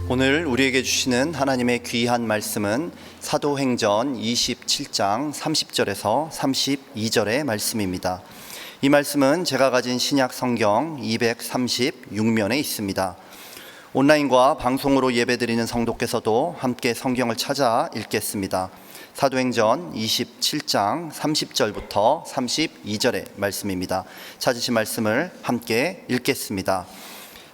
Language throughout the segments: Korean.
오늘 우리에게 주시는 하나님의 귀한 말씀은 사도행전 27장 30절에서 32절의 말씀입니다. 이 말씀은 제가 가진 신약 성경 236면에 있습니다. 온라인과 방송으로 예배드리는 성도께서도 함께 성경을 찾아 읽겠습니다. 사도행전 27장 30절부터 32절의 말씀입니다. 찾으신 말씀을 함께 읽겠습니다.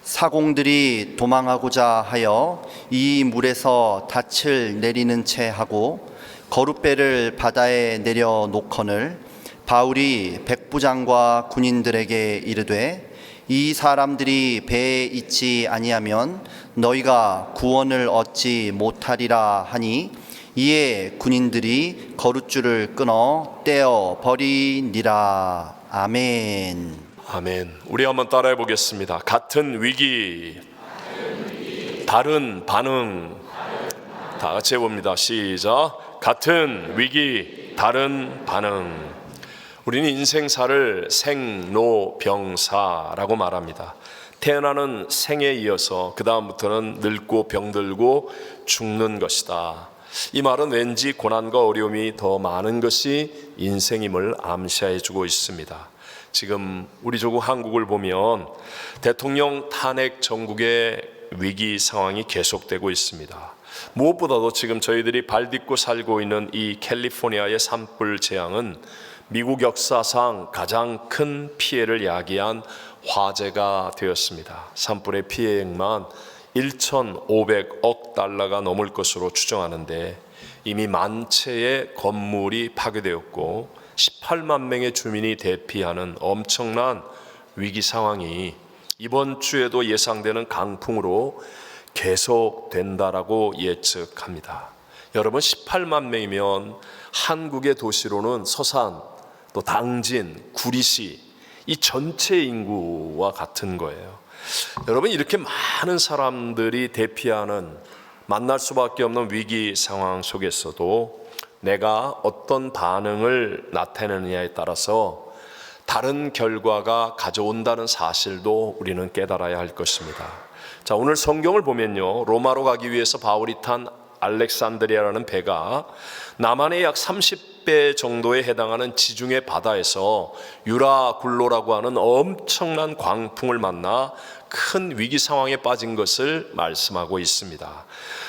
사공들이 도망하고자 하여 이 물에서 닻을 내리는 채 하고 거룻배를 바다에 내려 놓거늘 바울이 백부장과 군인들에게 이르되 이 사람들이 배에 있지 아니하면 너희가 구원을 얻지 못하리라 하니 이에 군인들이 거룻줄을 끊어 떼어 버리니라. 아멘. 아멘. 우리 한번 따라해 보겠습니다. 같은 위기, 다른 반응. 다 같이 해봅니다. 시작. 같은 위기, 다른 반응. 우리는 인생사를 생로병사라고 말합니다. 태어나는 생에 이어서 그 다음부터는 늙고 병들고 죽는 것이다. 이 말은 왠지 고난과 어려움이 더 많은 것이 인생임을 암시해 주고 있습니다. 지금 우리 조국 한국을 보면 대통령 탄핵 정국의 위기 상황이 계속되고 있습니다. 무엇보다도 지금 저희들이 발딛고 살고 있는 이 캘리포니아의 산불 재앙은 미국 역사상 가장 큰 피해를 야기한 화재가 되었습니다. 산불의 피해액만 1,500억 달러가 넘을 것으로 추정하는데 이미 만 채의 건물이 파괴되었고 18만 명의 주민이 대피하는 엄청난 위기 상황이 이번 주에도 예상되는 강풍으로 계속된다라고 예측합니다. 여러분, 18만 명이면 한국의 도시로는 서산, 또 당진, 구리시 이 전체 인구와 같은 거예요. 여러분, 이렇게 많은 사람들이 대피하는 만날 수밖에 없는 위기 상황 속에서도 내가 어떤 반응을 나타내느냐에 따라서 다른 결과가 가져온다는 사실도 우리는 깨달아야 할 것입니다. 자, 오늘 성경을 보면요, 로마로 가기 위해서 바울이 탄 알렉산드리아라는 배가 남한의 약 30배 정도에 해당하는 지중해 바다에서 유라굴로라고 하는 엄청난 광풍을 만나 큰 위기 상황에 빠진 것을 말씀하고 있습니다.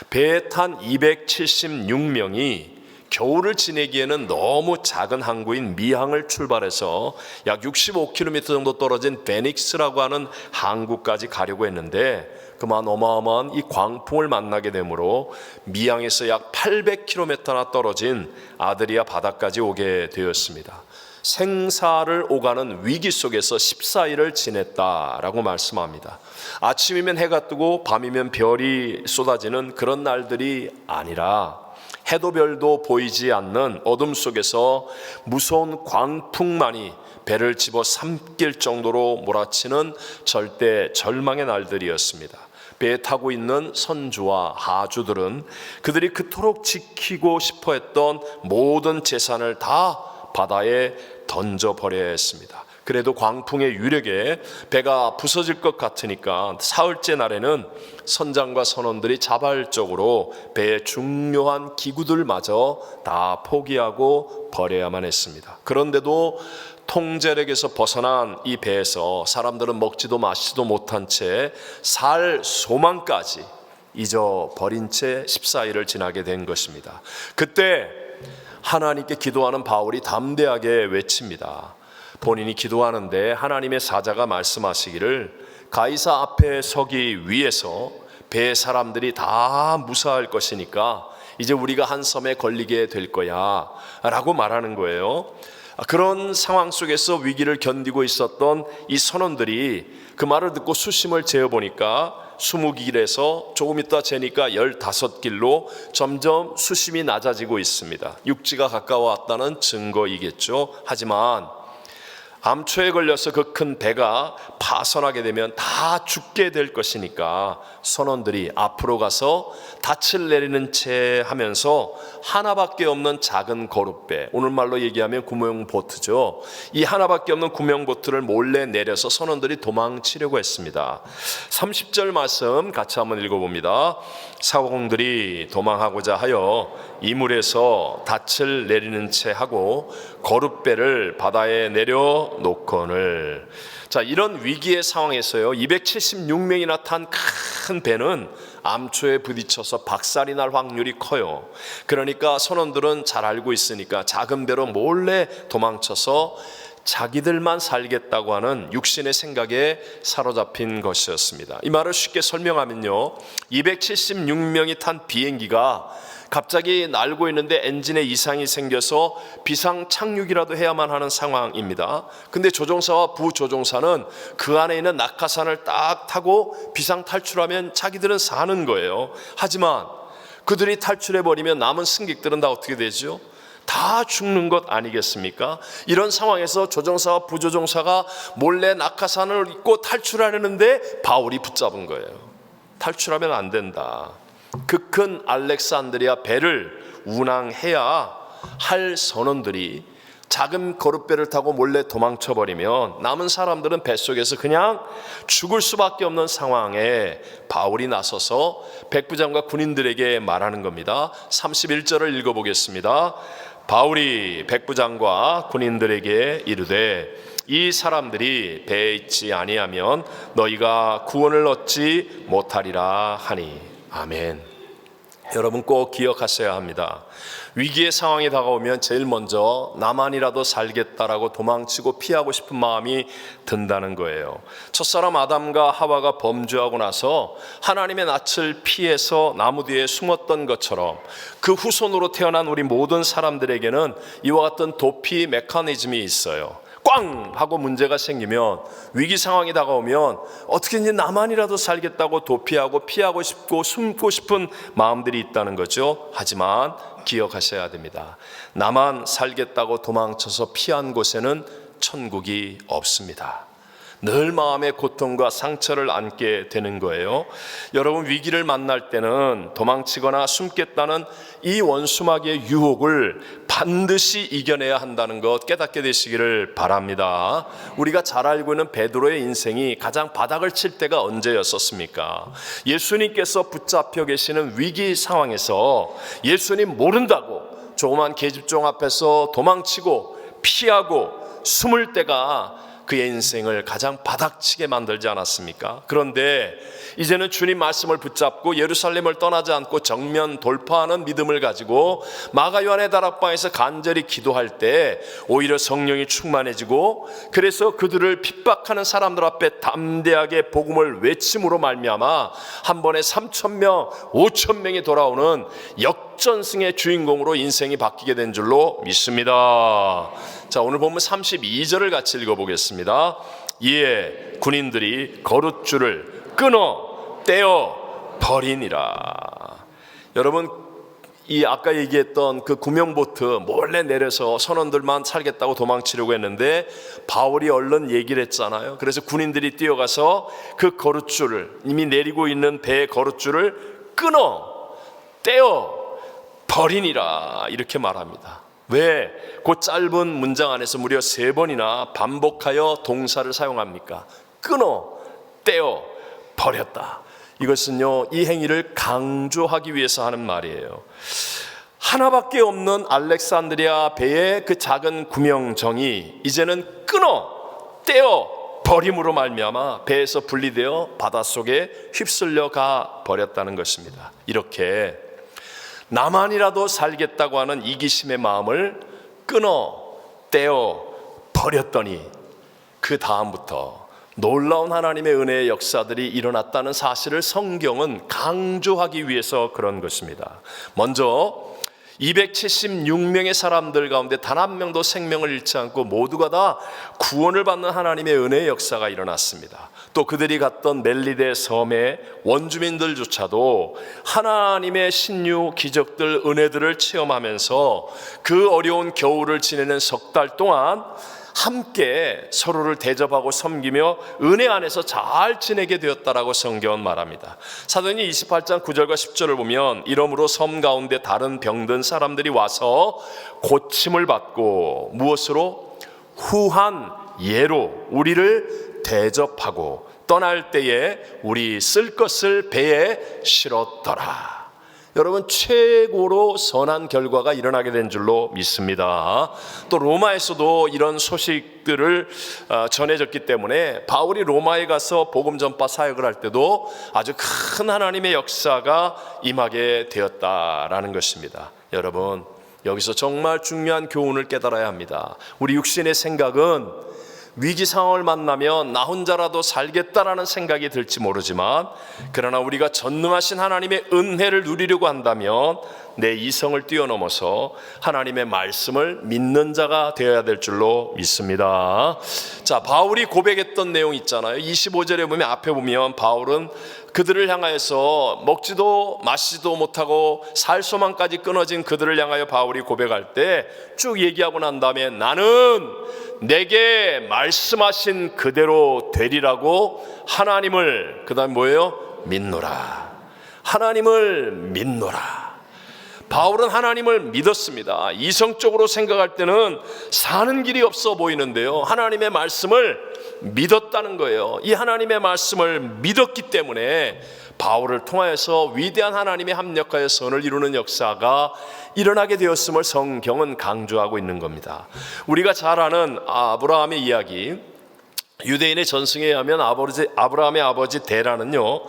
배에 탄 276명이 겨울을 지내기에는 너무 작은 항구인 미항을 출발해서 약 65km 정도 떨어진 베닉스라고 하는 항구까지 가려고 했는데 그만 어마어마한 이 광풍을 만나게 되므로 미항에서 약 800km나 떨어진 아드리아 바다까지 오게 되었습니다. 생사를 오가는 위기 속에서 14일을 지냈다라고 말씀합니다. 아침이면 해가 뜨고 밤이면 별이 쏟아지는 그런 날들이 아니라 해도 별도 보이지 않는 어둠 속에서 무서운 광풍만이 배를 집어 삼킬 정도로 몰아치는 절대 절망의 날들이었습니다. 배에 타고 있는 선주와 하주들은 그들이 그토록 지키고 싶어 했던 모든 재산을 다 바다에 던져버려야 했습니다. 그래도 광풍의 유력에 배가 부서질 것 같으니까 사흘째 날에는 선장과 선원들이 자발적으로 배의 중요한 기구들마저 다 포기하고 버려야만 했습니다. 그런데도 통제력에서 벗어난 이 배에서 사람들은 먹지도 마시지도 못한 채 살 소망까지 잊어버린 채 14일을 지나게 된 것입니다. 그때 하나님께 기도하는 바울이 담대하게 외칩니다. 본인이 기도하는데 하나님의 사자가 말씀하시기를 가이사 앞에 서기 위해서 배 사람들이 다 무사할 것이니까 이제 우리가 한 섬에 걸리게 될 거야 라고 말하는 거예요. 그런 상황 속에서 위기를 견디고 있었던 이 선원들이 그 말을 듣고 수심을 재어보니까 20길에서 조금 있다 재니까 15길로 점점 수심이 낮아지고 있습니다. 육지가 가까워왔다는 증거이겠죠. 하지만 암초에 걸려서 그 큰 배가 파손하게 되면 다 죽게 될 것이니까 선원들이 앞으로 가서 닻을 내리는 채 하면서 하나밖에 없는 작은 거룻배, 오늘 말로 얘기하면 구명보트죠. 이 하나밖에 없는 구명보트를 몰래 내려서 선원들이 도망치려고 했습니다. 30절 말씀 같이 한번 읽어봅니다. 사공들이 도망하고자 하여 이물에서 닻을 내리는 채 하고 거룻배를 바다에 내려놓거늘. 자, 이런 위기의 상황에서요, 276명이나 탄 큰 배는 암초에 부딪혀서 박살이 날 확률이 커요. 그러니까 선원들은 잘 알고 있으니까 작은 배로 몰래 도망쳐서 자기들만 살겠다고 하는 육신의 생각에 사로잡힌 것이었습니다. 이 말을 쉽게 설명하면요, 276명이 탄 비행기가 갑자기 날고 있는데 엔진에 이상이 생겨서 비상 착륙이라도 해야만 하는 상황입니다. 근데 조종사와 부조종사는 그 안에 있는 낙하산을 딱 타고 비상 탈출하면 자기들은 사는 거예요. 하지만 그들이 탈출해버리면 남은 승객들은 다 어떻게 되죠? 다 죽는 것 아니겠습니까? 이런 상황에서 조종사와 부조종사가 몰래 낙하산을 입고 탈출하려는데 바울이 붙잡은 거예요. 탈출하면 안 된다. 그 큰 알렉산드리아 배를 운항해야 할 선원들이 작은 거룻배를 타고 몰래 도망쳐버리면 남은 사람들은 뱃속에서 그냥 죽을 수밖에 없는 상황에 바울이 나서서 백부장과 군인들에게 말하는 겁니다. 31절을 읽어보겠습니다. 바울이 백부장과 군인들에게 이르되 이 사람들이 배에 있지 아니하면 너희가 구원을 얻지 못하리라 하니. 아멘. 여러분 꼭 기억하셔야 합니다. 위기의 상황이 다가오면 제일 먼저 나만이라도 살겠다라고 도망치고 피하고 싶은 마음이 든다는 거예요. 첫사람 아담과 하와가 범죄하고 나서 하나님의 낯을 피해서 나무 뒤에 숨었던 것처럼 그 후손으로 태어난 우리 모든 사람들에게는 이와 같은 도피 메커니즘이 있어요. 꽝! 하고 문제가 생기면, 위기 상황이 다가오면 어떻게든지 나만이라도 살겠다고 도피하고 피하고 싶고 숨고 싶은 마음들이 있다는 거죠. 하지만 기억하셔야 됩니다. 나만 살겠다고 도망쳐서 피한 곳에는 천국이 없습니다. 늘 마음의 고통과 상처를 안게 되는 거예요. 여러분, 위기를 만날 때는 도망치거나 숨겠다는 이 원수마귀의 유혹을 반드시 이겨내야 한다는 것 깨닫게 되시기를 바랍니다. 우리가 잘 알고 있는 베드로의 인생이 가장 바닥을 칠 때가 언제였었습니까? 예수님께서 붙잡혀 계시는 위기 상황에서 예수님 모른다고 조그만 계집종 앞에서 도망치고 피하고 숨을 때가 그의 인생을 가장 바닥치게 만들지 않았습니까? 그런데 이제는 주님 말씀을 붙잡고 예루살렘을 떠나지 않고 정면 돌파하는 믿음을 가지고 마가 요한의 다락방에서 간절히 기도할 때 오히려 성령이 충만해지고, 그래서 그들을 핍박하는 사람들 앞에 담대하게 복음을 외침으로 말미암아 한 번에 3,000명, 5,000명이 돌아오는 역전승의 주인공으로 인생이 바뀌게 된 줄로 믿습니다. 자, 오늘 보면 32절을 같이 읽어보겠습니다. 이에 군인들이 거룻줄을 끊어 떼어 버리니라. 여러분, 이 아까 얘기했던 그 구명보트 몰래 내려서 선원들만 살겠다고 도망치려고 했는데 바울이 얼른 얘기를 했잖아요. 그래서 군인들이 뛰어가서 그 거룻줄을, 이미 내리고 있는 배의 거룻줄을 끊어 떼어 버리니라, 이렇게 말합니다. 왜 그 짧은 문장 안에서 무려 3번이나 반복하여 동사를 사용합니까? 끊어 떼어 버렸다. 이것은요, 이 행위를 강조하기 위해서 하는 말이에요. 하나밖에 없는 알렉산드리아 배의 그 작은 구명정이 이제는 끊어 떼어 버림으로 말미암아 배에서 분리되어 바닷속에 휩쓸려 가 버렸다는 것입니다. 이렇게 나만이라도 살겠다고 하는 이기심의 마음을 끊어 떼어 버렸더니 그 다음부터 놀라운 하나님의 은혜의 역사들이 일어났다는 사실을 성경은 강조하기 위해서 그런 것입니다. 먼저 276명의 사람들 가운데 단 한 명도 생명을 잃지 않고 모두가 다 구원을 받는 하나님의 은혜의 역사가 일어났습니다. 또 그들이 갔던 멜리데 섬의 원주민들조차도 하나님의 신유 기적들 은혜들을 체험하면서 그 어려운 겨울을 지내는 석 달 동안 함께 서로를 대접하고 섬기며 은혜 안에서 잘 지내게 되었다라고 성경은 말합니다. 사도행전 28장 9절과 10절을 보면 이러므로 섬 가운데 다른 병든 사람들이 와서 고침을 받고 무엇으로? 후한 예로 우리를 대접하고 떠날 때에 우리 쓸 것을 배에 실었더라. 여러분, 최고로 선한 결과가 일어나게 된 줄로 믿습니다. 또 로마에서도 이런 소식들을 전해졌기 때문에 바울이 로마에 가서 복음 전파 사역을 할 때도 아주 큰 하나님의 역사가 임하게 되었다라는 것입니다. 여러분, 여기서 정말 중요한 교훈을 깨달아야 합니다. 우리 육신의 생각은 위기 상황을 만나면 나 혼자라도 살겠다라는 생각이 들지 모르지만, 그러나 우리가 전능하신 하나님의 은혜를 누리려고 한다면 내 이성을 뛰어넘어서 하나님의 말씀을 믿는 자가 되어야 될 줄로 믿습니다. 자, 바울이 고백했던 내용 있잖아요. 25절에 보면, 앞에 보면 바울은 그들을 향하여서 먹지도 마시지도 못하고 살 소망까지 끊어진 그들을 향하여 바울이 고백할 때 쭉 얘기하고 난 다음에 나는 내게 말씀하신 그대로 되리라고 하나님을, 그 다음에 뭐예요? 믿노라. 하나님을 믿노라. 바울은 하나님을 믿었습니다. 이성적으로 생각할 때는 사는 길이 없어 보이는데요, 하나님의 말씀을 믿었다는 거예요. 이 하나님의 말씀을 믿었기 때문에 바울을 통하여서 위대한 하나님의 합력하여 선을 이루는 역사가 일어나게 되었음을 성경은 강조하고 있는 겁니다. 우리가 잘 아는 아브라함의 이야기, 유대인의 전승에 의하면 아브라함의 아버지 데라는요,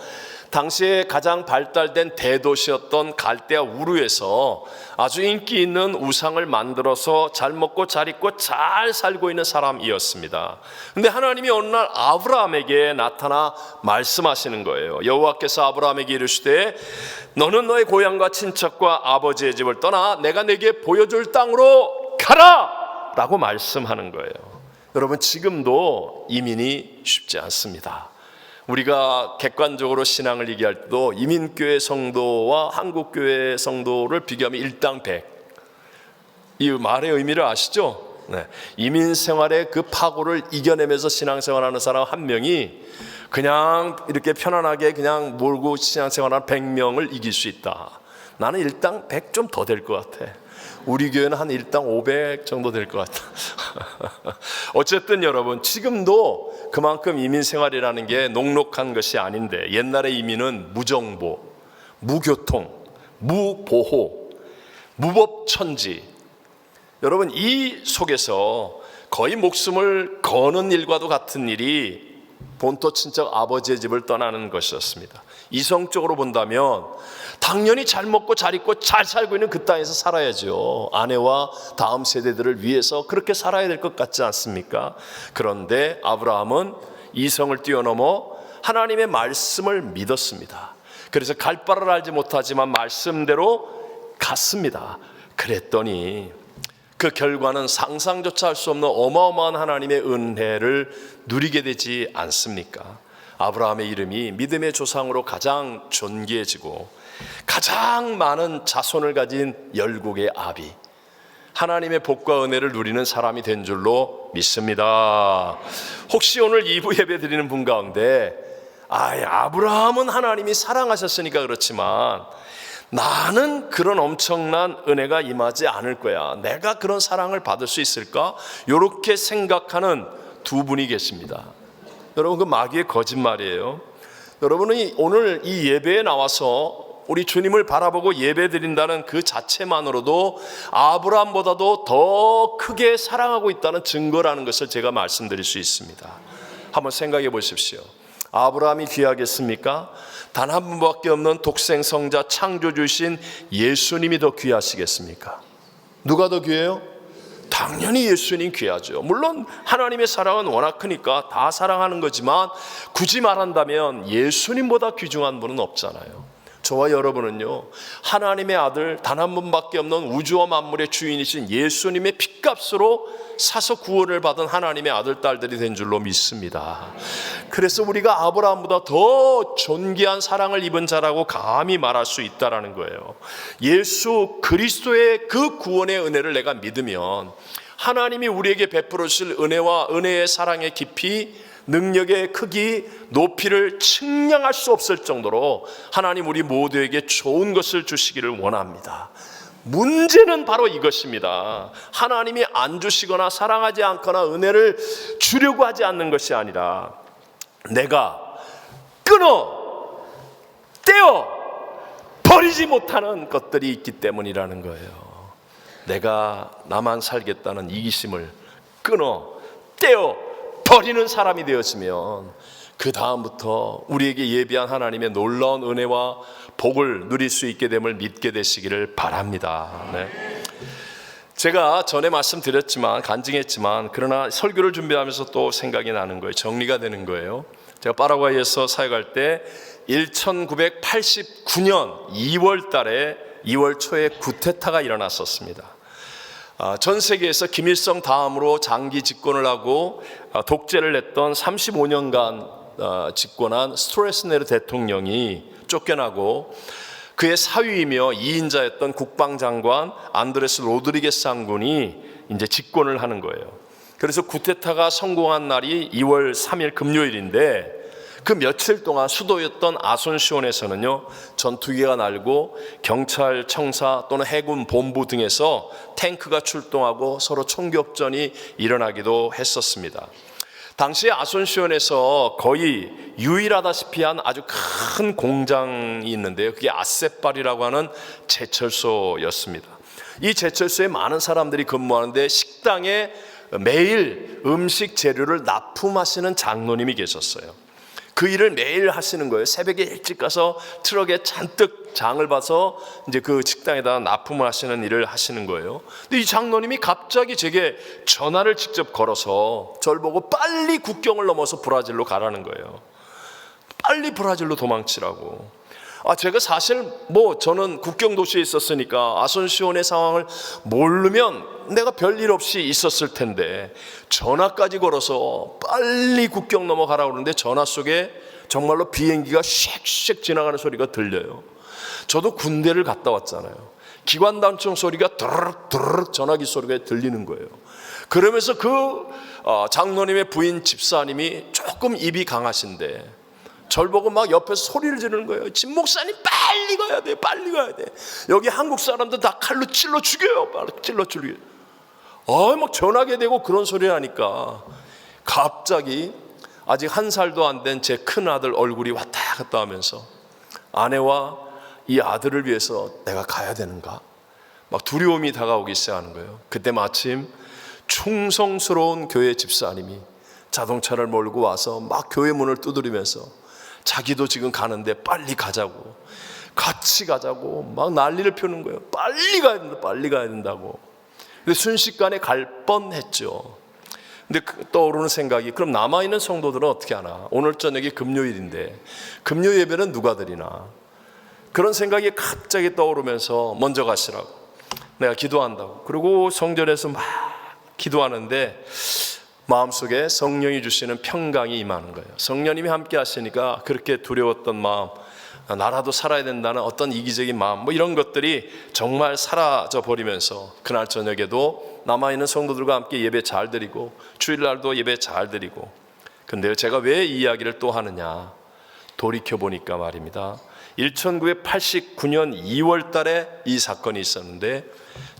당시에 가장 발달된 대도시였던 갈대아 우르에서 아주 인기 있는 우상을 만들어서 잘 먹고 잘 입고 잘 살고 있는 사람이었습니다. 근데 하나님이 어느 날 아브라함에게 나타나 말씀하시는 거예요. 여호와께서 아브라함에게 이르시되 너는 너의 고향과 친척과 아버지의 집을 떠나 내가 내게 보여줄 땅으로 가라! 라고 말씀하는 거예요. 여러분, 지금도 이민이 쉽지 않습니다. 우리가 객관적으로 신앙을 얘기할 때도 이민교회 성도와 한국교회 성도를 비교하면 일당백, 이 말의 의미를 아시죠? 네. 이민 생활의 그 파고를 이겨내면서 신앙생활하는 사람 한 명이 그냥 이렇게 편안하게 그냥 몰고 신앙생활하는 100명을 이길 수 있다. 나는 일당 100 좀 더 될 것 같아. 우리 교회는 한 일당 500 정도 될 것 같아. 어쨌든 여러분, 지금도 그만큼 이민 생활이라는 게 녹록한 것이 아닌데, 옛날에 이민은 무정보, 무교통, 무보호, 무법천지, 여러분 이 속에서 거의 목숨을 거는 일과도 같은 일이 본토 친척 아버지의 집을 떠나는 것이었습니다. 이성적으로 본다면 당연히 잘 먹고 잘 입고 잘 살고 있는 그 땅에서 살아야죠. 아내와 다음 세대들을 위해서 그렇게 살아야 될 것 같지 않습니까? 그런데 아브라함은 이성을 뛰어넘어 하나님의 말씀을 믿었습니다. 그래서 갈 바를 알지 못하지만 말씀대로 갔습니다. 그랬더니 그 결과는 상상조차 할 수 없는 어마어마한 하나님의 은혜를 누리게 되지 않습니까? 아브라함의 이름이 믿음의 조상으로 가장 존귀해지고 가장 많은 자손을 가진 열국의 아비, 하나님의 복과 은혜를 누리는 사람이 된 줄로 믿습니다. 혹시 오늘 2부 예배 드리는 분 가운데 아브라함은 하나님이 사랑하셨으니까 그렇지만 나는 그런 엄청난 은혜가 임하지 않을 거야, 내가 그런 사랑을 받을 수 있을까? 이렇게 생각하는 두 분이 계십니다. 여러분, 그 마귀의 거짓말이에요. 여러분이 오늘 이 예배에 나와서 우리 주님을 바라보고 예배 드린다는 그 자체만으로도 아브라함보다도 더 크게 사랑하고 있다는 증거라는 것을 제가 말씀드릴 수 있습니다. 한번 생각해 보십시오. 아브라함이 귀하겠습니까? 단 한 분밖에 없는 독생성자 창조주신 예수님이 더 귀하시겠습니까? 누가 더 귀해요? 당연히 예수님 귀하죠. 물론 하나님의 사랑은 워낙 크니까 다 사랑하는 거지만 굳이 말한다면 예수님보다 귀중한 분은 없잖아요. 저와 여러분은요, 하나님의 아들 단 한 분밖에 없는 우주와 만물의 주인이신 예수님의 핏값으로 사서 구원을 받은 하나님의 아들 딸들이 된 줄로 믿습니다. 그래서 우리가 아브라함보다 더 존귀한 사랑을 입은 자라고 감히 말할 수 있다라는 거예요. 예수 그리스도의 그 구원의 은혜를 내가 믿으면 하나님이 우리에게 베풀어 주실 은혜와 은혜의 사랑의 깊이, 능력의 크기, 높이를 측량할 수 없을 정도로 하나님 우리 모두에게 좋은 것을 주시기를 원합니다. 문제는 바로 이것입니다. 하나님이 안 주시거나 사랑하지 않거나 은혜를 주려고 하지 않는 것이 아니라 내가 끊어 떼어 버리지 못하는 것들이 있기 때문이라는 거예요. 내가 나만 살겠다는 이기심을 끊어 떼어 버리는 사람이 되었으면 그 다음부터 우리에게 예비한 하나님의 놀라운 은혜와 복을 누릴 수 있게 됨을 믿게 되시기를 바랍니다. 네. 제가 전에 말씀드렸지만 간증했지만 그러나 설교를 준비하면서 또 생각이 나는 거예요. 정리가 되는 거예요. 제가 파라과이에서 사역할 때 1989년 2월 달에 2월 초에 쿠데타가 일어났었습니다. 전 세계에서 김일성 다음으로 장기 집권을 하고 독재를 했던 35년간 집권한 스트레스네르 대통령이 쫓겨나고 그의 사위이며 2인자였던 국방장관 안드레스 로드리게스 장군이 이제 집권을 하는 거예요. 그래서 쿠데타가 성공한 날이 2월 3일 금요일인데 그 며칠 동안 수도였던 아손시온에서는요 전투기가 날고 경찰, 청사 또는 해군 본부 등에서 탱크가 출동하고 서로 총격전이 일어나기도 했었습니다. 당시 아손시온에서 거의 유일하다시피 한 아주 큰 공장이 있는데요, 그게 아셋발이라고 하는 제철소였습니다. 이 제철소에 많은 사람들이 근무하는데 식당에 매일 음식 재료를 납품하시는 장로님이 계셨어요. 그 일을 매일 하시는 거예요. 새벽에 일찍 가서 트럭에 잔뜩 장을 봐서 이제 그 식당에다 납품을 하시는 일을 하시는 거예요. 근데 이 장로님이 갑자기 제게 전화를 직접 걸어서 저를 보고 빨리 국경을 넘어서 브라질로 가라는 거예요. 빨리 브라질로 도망치라고. 제가 사실 저는 국경 도시에 있었으니까 아손시온의 상황을 모르면 내가 별일 없이 있었을 텐데 전화까지 걸어서 빨리 국경 넘어가라고 그러는데 전화 속에 정말로 비행기가 쉑쉑 지나가는 소리가 들려요. 저도 군대를 갔다 왔잖아요. 기관단총 소리가 드르륵 드르륵 전화기 소리가 들리는 거예요. 그러면서 그 장로님의 부인 집사님이 조금 입이 강하신데 절 보고 막 옆에서 소리를 지르는 거예요. 진 목사님 빨리 가야 돼, 빨리 가야 돼. 여기 한국 사람들 다 칼로 찔러 죽여요, 빨리 찔러 죽여요. 막 전화게 되고 그런 소리 하니까 갑자기 아직 1살도 안 된 제 큰아들 얼굴이 왔다 갔다 하면서 아내와 이 아들을 위해서 내가 가야 되는가? 막 두려움이 다가오기 시작하는 거예요. 그때 마침 충성스러운 교회 집사님이 자동차를 몰고 와서 막 교회 문을 두드리면서 자기도 지금 가는데 빨리 가자고, 같이 가자고 막 난리를 펴는 거예요. 빨리 가야 된다, 빨리 가야 된다고. 근데 순식간에 갈 뻔했죠. 근데 떠오르는 생각이, 그럼 남아있는 성도들은 어떻게 하나? 오늘 저녁이 금요일인데 금요 예배는 누가 드리나? 그런 생각이 갑자기 떠오르면서 먼저 가시라고, 내가 기도한다고. 그리고 성전에서 막 기도하는데 마음속에 성령이 주시는 평강이 임하는 거예요. 성령님이 함께 하시니까 그렇게 두려웠던 마음, 나라도 살아야 된다는 어떤 이기적인 마음, 이런 것들이 정말 사라져 버리면서 그날 저녁에도 남아있는 성도들과 함께 예배 잘 드리고 주일날도 예배 잘 드리고. 근데요, 제가 왜 이 이야기를 또 하느냐, 돌이켜보니까 말입니다, 1989년 2월 달에 이 사건이 있었는데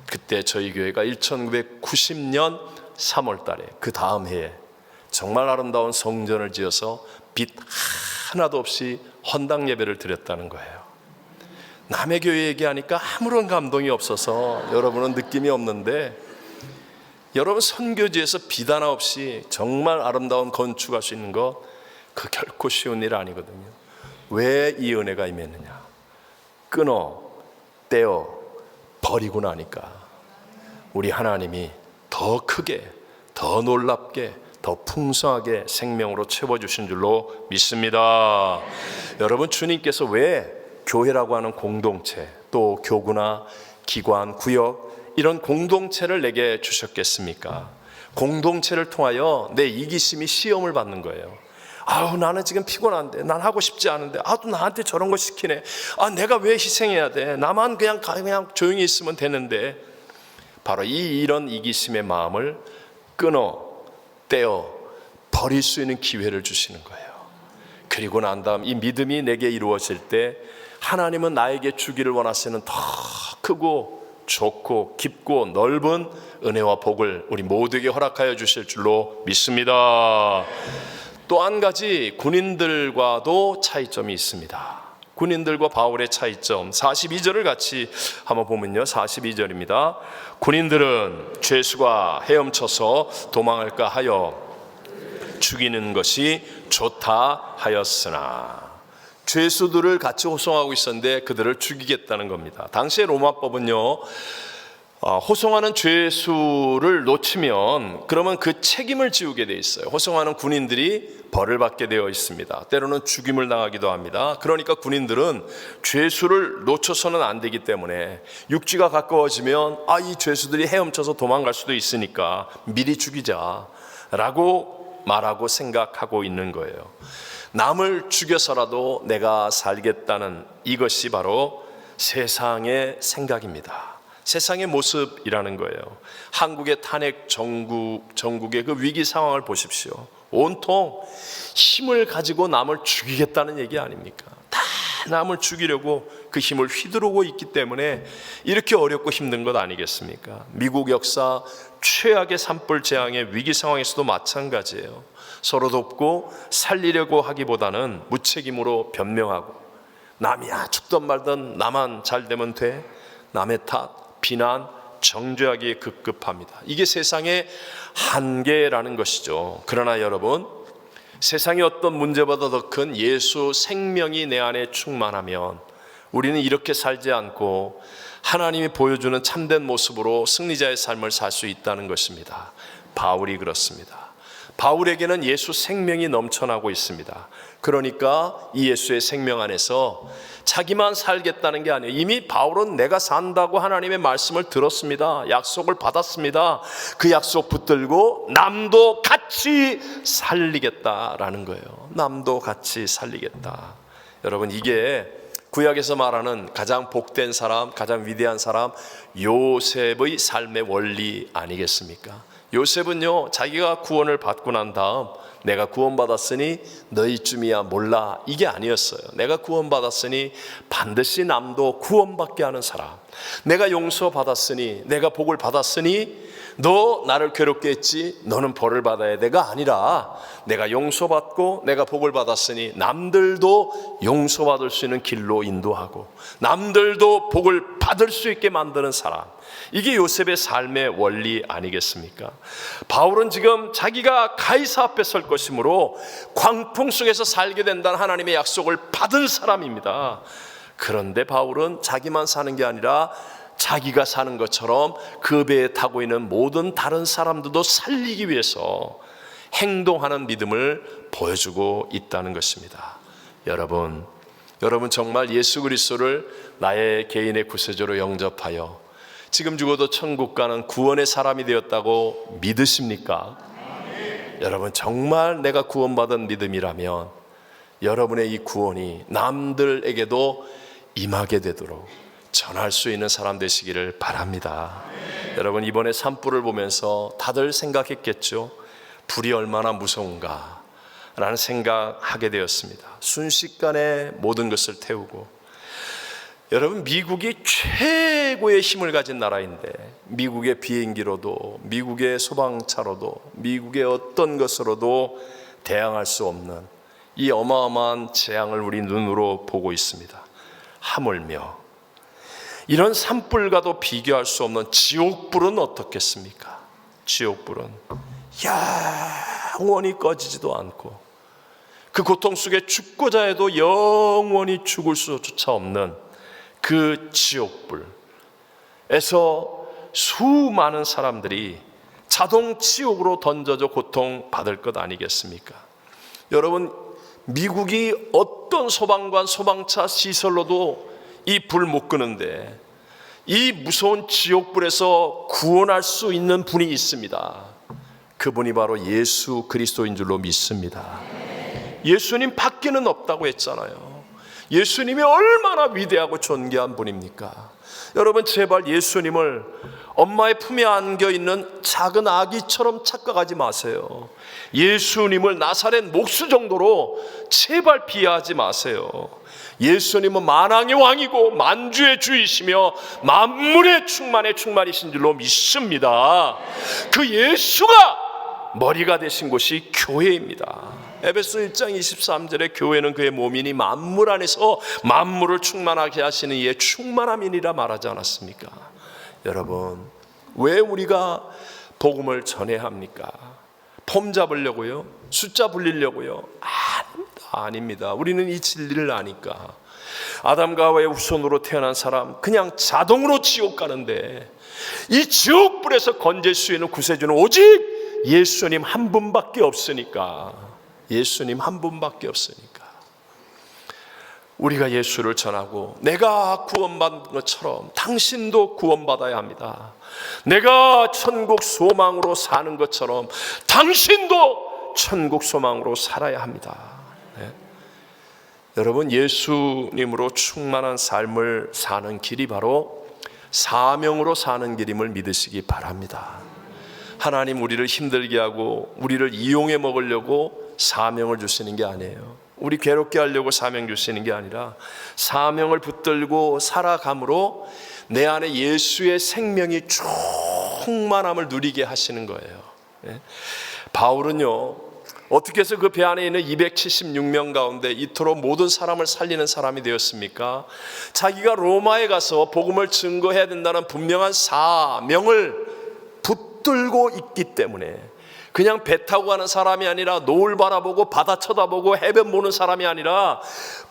그때 저희 교회가 1990년 3월 달에 그 다음 해에 정말 아름다운 성전을 지어서 빛 하나도 없이 헌당 예배를 드렸다는 거예요. 남의 교회 얘기하니까 아무런 감동이 없어서 여러분은 느낌이 없는데, 여러분 선교지에서 빛 하나 없이 정말 아름다운 건축할 수 있는 것, 그 결코 쉬운 일 아니거든요. 왜 이 은혜가 임했느냐? 끊어 떼어 버리고 나니까 우리 하나님이 더 크게, 더 놀랍게, 더 풍성하게 생명으로 채워주신 줄로 믿습니다. 여러분, 주님께서 왜 교회라고 하는 공동체, 또 교구나 기관, 구역, 이런 공동체를 내게 주셨겠습니까? 공동체를 통하여 내 이기심이 시험을 받는 거예요. 나는 지금 피곤한데, 난 하고 싶지 않은데, 또 나한테 저런 거 시키네. 내가 왜 희생해야 돼? 나만 그냥 조용히 있으면 되는데. 바로 이런 이기심의 마음을 떼어 버릴 수 있는 기회를 주시는 거예요. 그리고 난 다음 이 믿음이 내게 이루어질 때 하나님은 나에게 주기를 원하시는 더 크고 좋고 깊고 넓은 은혜와 복을 우리 모두에게 허락하여 주실 줄로 믿습니다. 또 한 가지 군인들과도 차이점이 있습니다. 군인들과 바울의 차이점 42절을 같이 한번 보면요, 42절입니다. 군인들은 죄수가 헤엄쳐서 도망할까 하여 죽이는 것이 좋다 하였으나, 죄수들을 같이 호송하고 있었는데 그들을 죽이겠다는 겁니다. 당시의 로마법은요, 호송하는 죄수를 놓치면 그러면 그 책임을 지우게 돼 있어요. 호송하는 군인들이 벌을 받게 되어 있습니다. 때로는 죽임을 당하기도 합니다. 그러니까 군인들은 죄수를 놓쳐서는 안 되기 때문에 육지가 가까워지면 이 죄수들이 헤엄쳐서 도망갈 수도 있으니까 미리 죽이자라고 말하고 생각하고 있는 거예요. 남을 죽여서라도 내가 살겠다는 이것이 바로 세상의 생각입니다. 세상의 모습이라는 거예요. 한국의 탄핵 정국의 그 위기 상황을 보십시오. 온통 힘을 가지고 남을 죽이겠다는 얘기 아닙니까? 다 남을 죽이려고 그 힘을 휘두르고 있기 때문에 이렇게 어렵고 힘든 것 아니겠습니까? 미국 역사 최악의 산불 재앙의 위기 상황에서도 마찬가지예요. 서로 돕고 살리려고 하기보다는 무책임으로 변명하고, 남이야 죽든 말든 나만 잘 되면 돼, 남의 탓, 비난, 정죄하기에 급급합니다. 이게 세상의 한계라는 것이죠. 그러나 여러분, 세상의 어떤 문제보다 더 큰 예수 생명이 내 안에 충만하면 우리는 이렇게 살지 않고 하나님이 보여주는 참된 모습으로 승리자의 삶을 살 수 있다는 것입니다. 바울이 그렇습니다. 바울에게는 예수 생명이 넘쳐나고 있습니다. 그러니까 이 예수의 생명 안에서 자기만 살겠다는 게 아니에요. 이미 바울은 내가 산다고 하나님의 말씀을 들었습니다. 약속을 받았습니다. 그 약속 붙들고 남도 같이 살리겠다라는 거예요. 남도 같이 살리겠다. 여러분, 이게 구약에서 말하는 가장 복된 사람, 가장 위대한 사람 요셉의 삶의 원리 아니겠습니까? 요셉은요, 자기가 구원을 받고 난 다음 내가 구원받았으니 너희쯤이야 몰라, 이게 아니었어요. 내가 구원받았으니 반드시 남도 구원받게 하는 사람, 내가 용서받았으니, 내가 복을 받았으니 너 나를 괴롭게 했지, 너는 벌을 받아야 돼가 아니라, 내가 용서받고 내가 복을 받았으니 남들도 용서받을 수 있는 길로 인도하고 남들도 복을 받을 수 있게 만드는 사람, 이게 요셉의 삶의 원리 아니겠습니까? 바울은 지금 자기가 가이사 앞에 설 것이므로 광풍 속에서 살게 된다는 하나님의 약속을 받은 사람입니다. 그런데 바울은 자기만 사는 게 아니라 자기가 사는 것처럼 그 배에 타고 있는 모든 다른 사람들도 살리기 위해서 행동하는 믿음을 보여주고 있다는 것입니다. 여러분 정말 예수 그리스도를 나의 개인의 구세주로 영접하여 지금 죽어도 천국 가는 구원의 사람이 되었다고 믿으십니까? 여러분, 정말 내가 구원받은 믿음이라면 여러분의 이 구원이 남들에게도 임하게 되도록 전할 수 있는 사람 되시기를 바랍니다. 여러분, 이번에 산불을 보면서 다들 생각했겠죠. 불이 얼마나 무서운가 라는 생각하게 되었습니다. 순식간에 모든 것을 태우고, 여러분, 미국이 최고의 힘을 가진 나라인데 미국의 비행기로도, 미국의 소방차로도, 미국의 어떤 것으로도 대항할 수 없는 이 어마어마한 재앙을 우리 눈으로 보고 있습니다. 하물며 이런 산불과도 비교할 수 없는 지옥불은 어떻겠습니까? 지옥불은 영원히 꺼지지도 않고 그 고통 속에 죽고자 해도 영원히 죽을 수조차 없는 그 지옥불에서 수많은 사람들이 자동 지옥으로 던져져 고통받을 것 아니겠습니까? 여러분, 미국이 어떤 소방관, 소방차 시설로도 이 불 못 끄는데 이 무서운 지옥불에서 구원할 수 있는 분이 있습니다. 그분이 바로 예수 그리스도인 줄로 믿습니다. 예수님 밖에는 없다고 했잖아요. 예수님이 얼마나 위대하고 존귀한 분입니까? 여러분, 제발 예수님을 엄마의 품에 안겨 있는 작은 아기처럼 착각하지 마세요. 예수님을 나사렛 목수 정도로 제발 비하하지 마세요. 예수님은 만왕의 왕이고 만주의 주이시며 만물의 충만의 충만이신 줄로 믿습니다. 그 예수가 머리가 되신 곳이 교회입니다. 에베소 1장 23절에 교회는 그의 몸이니 만물 안에서 만물을 충만하게 하시는 이의 충만함이니라 말하지 않았습니까? 여러분, 왜 우리가 복음을 전해야 합니까? 폼 잡으려고요? 숫자 불리려고요? 아닙니다. 우리는 이 진리를 아니까. 아담과 하와의 후손으로 태어난 사람 그냥 자동으로 지옥 가는데, 이 지옥불에서 건질 수 있는 구세주는 오직 예수님 한 분밖에 없으니까. 예수님 한 분밖에 없으니까 우리가 예수를 전하고, 내가 구원받은 것처럼 당신도 구원받아야 합니다. 내가 천국 소망으로 사는 것처럼 당신도 천국 소망으로 살아야 합니다. 네. 여러분, 예수님으로 충만한 삶을 사는 길이 바로 사명으로 사는 길임을 믿으시기 바랍니다. 하나님 우리를 힘들게 하고 우리를 이용해 먹으려고 사명을 주시는 게 아니에요. 우리 괴롭게 하려고 사명 주시는 게 아니라 사명을 붙들고 살아감으로 내 안에 예수의 생명이 충만함을 누리게 하시는 거예요. 네? 바울은요, 어떻게 해서 그 배 안에 있는 276명 가운데 이토록 모든 사람을 살리는 사람이 되었습니까? 자기가 로마에 가서 복음을 증거해야 된다는 분명한 사명을 붙들고 있기 때문에, 그냥 배 타고 가는 사람이 아니라 노을 바라보고 바다 쳐다보고 해변 보는 사람이 아니라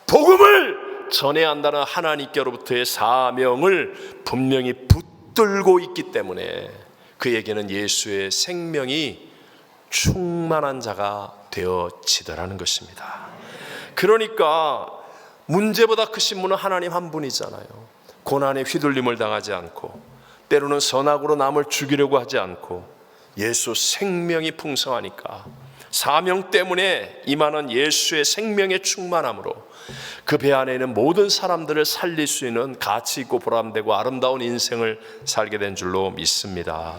복음을 전해야 한다는 하나님께로부터의 사명을 분명히 붙들고 있기 때문에 그에게는 예수의 생명이 충만한 자가 되어지더라는 것입니다. 그러니까 문제보다 크신 분은 하나님 한 분이잖아요. 고난에 휘둘림을 당하지 않고, 때로는 선악으로 남을 죽이려고 하지 않고, 예수 생명이 풍성하니까 사명 때문에 임하는 예수의 생명의 충만함으로 그 배 안에 있는 모든 사람들을 살릴 수 있는 가치 있고 보람되고 아름다운 인생을 살게 된 줄로 믿습니다.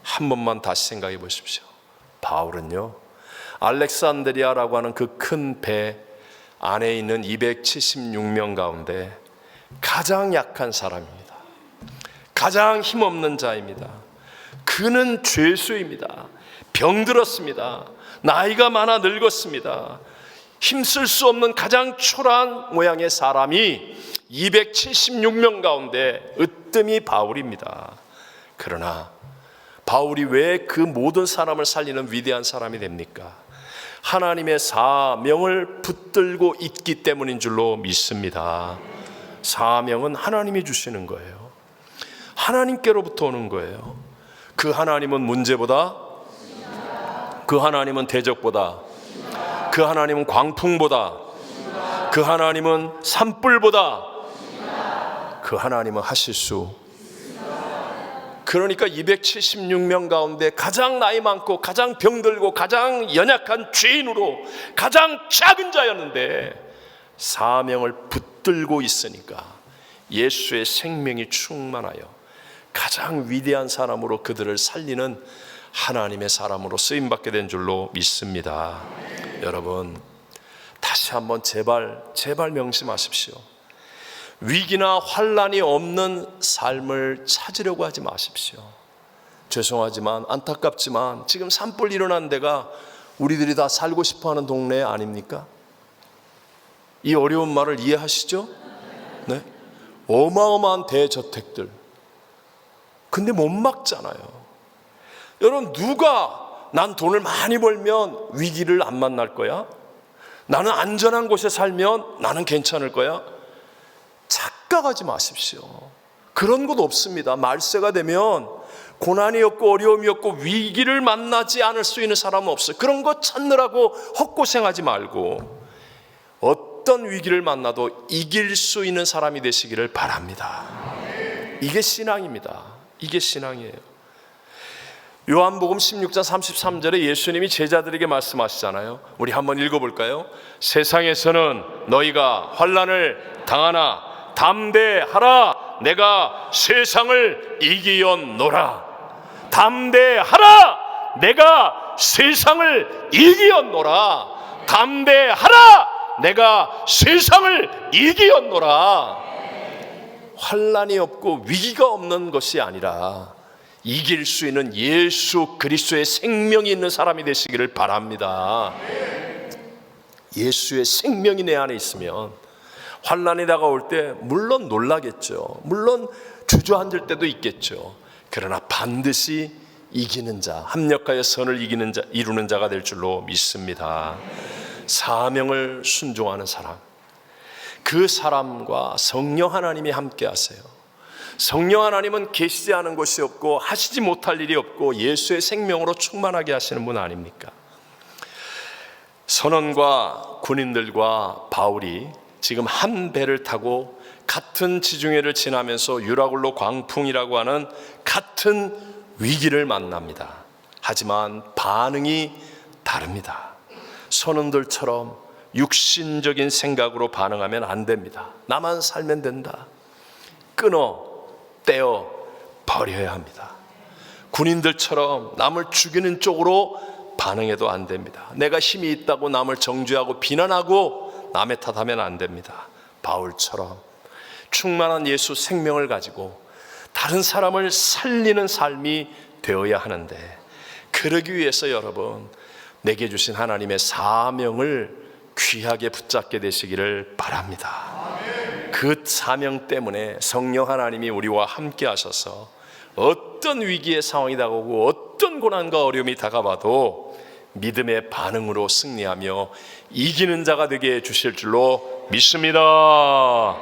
한 번만 다시 생각해 보십시오. 바울은요, 알렉산드리아라고 하는 그 큰 배 안에 있는 276명 가운데 가장 약한 사람입니다. 가장 힘없는 자입니다. 그는 죄수입니다. 병들었습니다. 나이가 많아 늙었습니다. 힘쓸 수 없는 가장 초라한 모양의 사람이 276명 가운데 으뜸이 바울입니다. 그러나 바울이 왜 그 모든 사람을 살리는 위대한 사람이 됩니까? 하나님의 사명을 붙들고 있기 때문인 줄로 믿습니다. 사명은 하나님이 주시는 거예요. 하나님께로부터 오는 거예요. 그 하나님은 문제보다, 그 하나님은 대적보다, 그 하나님은 광풍보다, 그 하나님은 산불보다, 그 하나님은 하실 수. 그러니까 276명 가운데 가장 나이 많고 가장 병들고 가장 연약한 죄인으로 가장 작은 자였는데 사명을 붙들고 있으니까 예수의 생명이 충만하여 가장 위대한 사람으로 그들을 살리는 하나님의 사람으로 쓰임받게 된 줄로 믿습니다. 여러분, 다시 한번 제발 명심하십시오. 위기나 환난이 없는 삶을 찾으려고 하지 마십시오. 죄송하지만 안타깝지만 지금 산불 일어난 데가 우리들이 다 살고 싶어하는 동네 아닙니까? 이 어려운 말을 이해하시죠? 네? 어마어마한 대저택들, 근데 못 막잖아요. 여러분, 누가 난 돈을 많이 벌면 위기를 안 만날 거야? 나는 안전한 곳에 살면 나는 괜찮을 거야? 착각하지 마십시오. 그런 것 없습니다. 말세가 되면 고난이 없고 어려움이 없고 위기를 만나지 않을 수 있는 사람은 없어요. 그런 거 찾느라고 헛고생하지 말고 어떤 위기를 만나도 이길 수 있는 사람이 되시기를 바랍니다. 이게 신앙입니다. 이게 신앙이에요. 요한복음 16장 33절에 예수님이 제자들에게 말씀하시잖아요. 우리 한번 읽어볼까요? 세상에서는 너희가 환난을 당하나 담대하라, 내가 세상을 이기었노라. 담대하라, 내가 세상을 이기었노라. 담대하라, 내가 세상을 이기었노라. 환난이 없고 위기가 없는 것이 아니라 이길 수 있는 예수 그리스도의 생명이 있는 사람이 되시기를 바랍니다. 예수의 생명이 내 안에 있으면 환난이 다가올 때 물론 놀라겠죠. 물론 주저앉을 때도 있겠죠. 그러나 반드시 이기는 자, 합력하여 선을 이루는 자가 될 줄로 믿습니다. 사명을 순종하는 사람, 그 사람과 성령 하나님이 함께 하세요. 성령 하나님은 계시지 않은 것이 없고 하시지 못할 일이 없고 예수의 생명으로 충만하게 하시는 분 아닙니까? 선원과 군인들과 바울이 지금 한 배를 타고 같은 지중해를 지나면서 유라굴로 광풍이라고 하는 같은 위기를 만납니다. 하지만 반응이 다릅니다. 선원들처럼 육신적인 생각으로 반응하면 안 됩니다. 나만 살면 된다. 떼어 버려야 합니다. 군인들처럼 남을 죽이는 쪽으로 반응해도 안 됩니다. 내가 힘이 있다고 남을 정죄하고 비난하고 남의 탓하면 안 됩니다. 바울처럼 충만한 예수 생명을 가지고 다른 사람을 살리는 삶이 되어야 하는데, 그러기 위해서 여러분, 내게 주신 하나님의 사명을 귀하게 붙잡게 되시기를 바랍니다. 그 사명 때문에 성령 하나님이 우리와 함께 하셔서 어떤 위기의 상황이 다가오고 어떤 고난과 어려움이 다가와도 믿음의 반응으로 승리하며 이기는 자가 되게 해주실 줄로 믿습니다.